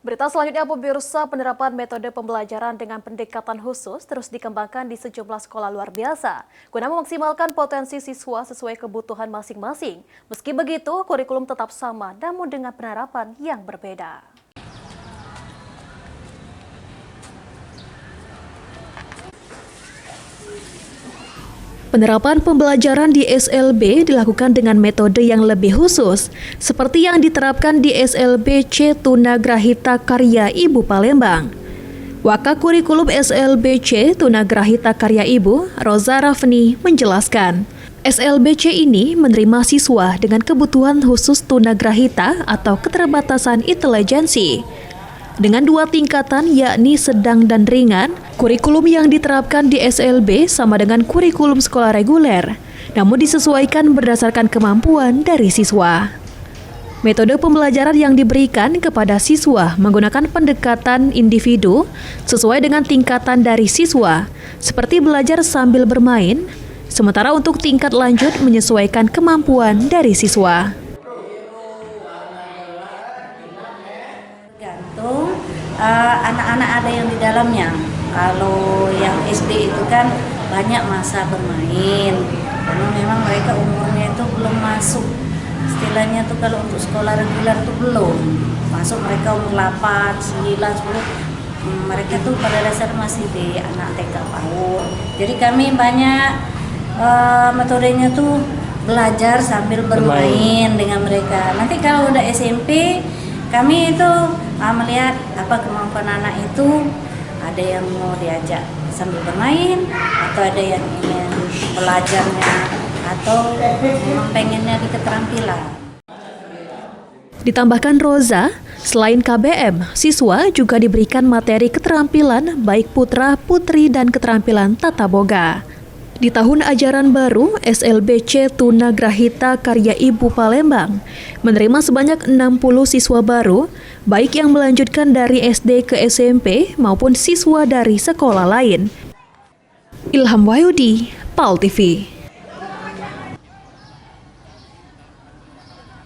Berita selanjutnya, pemirsa, penerapan metode pembelajaran dengan pendekatan khusus terus dikembangkan di sejumlah sekolah luar biasa guna memaksimalkan potensi siswa sesuai kebutuhan masing-masing. Meski begitu, kurikulum tetap sama namun dengan penerapan yang berbeda. Penerapan pembelajaran di SLB dilakukan dengan metode yang lebih khusus, seperti yang diterapkan di SLBC Tunagrahita Karya Ibu Palembang. Wakakurikulum SLBC Tunagrahita Karya Ibu, Roza Rafni, menjelaskan, SLBC ini menerima siswa dengan kebutuhan khusus tunagrahita atau keterbatasan intelijensi. Dengan 2 tingkatan yakni sedang dan ringan, kurikulum yang diterapkan di SLB sama dengan kurikulum sekolah reguler, namun disesuaikan berdasarkan kemampuan dari siswa. Metode pembelajaran yang diberikan kepada siswa menggunakan pendekatan individu sesuai dengan tingkatan dari siswa, seperti belajar sambil bermain, sementara untuk tingkat lanjut menyesuaikan kemampuan dari siswa. Anak-anak ada yang di dalamnya. Kalau yang SD itu kan banyak masa bermain, karena memang mereka umurnya itu belum masuk. Istilahnya tuh kalau untuk sekolah reguler tuh belum masuk, mereka umur 8, 9, 10. Mereka tuh pada dasar masih di anak TK PAUD. Jadi kami banyak metodenya tuh belajar sambil bermain dengan mereka. Nanti kalau udah SMP, kami itu melihat apa kemampuan anak itu, ada yang mau diajak sambil bermain, atau ada yang ingin belajarnya, atau memang pengennya di keterampilan. Ditambahkan Roza, selain KBM, siswa juga diberikan materi keterampilan baik putra, putri, dan keterampilan tata boga. Di tahun ajaran baru, SLBC Tunagrahita Karya Ibu Palembang menerima sebanyak 60 siswa baru, baik yang melanjutkan dari SD ke SMP maupun siswa dari sekolah lain. Ilham Wahyudi, PAL TV.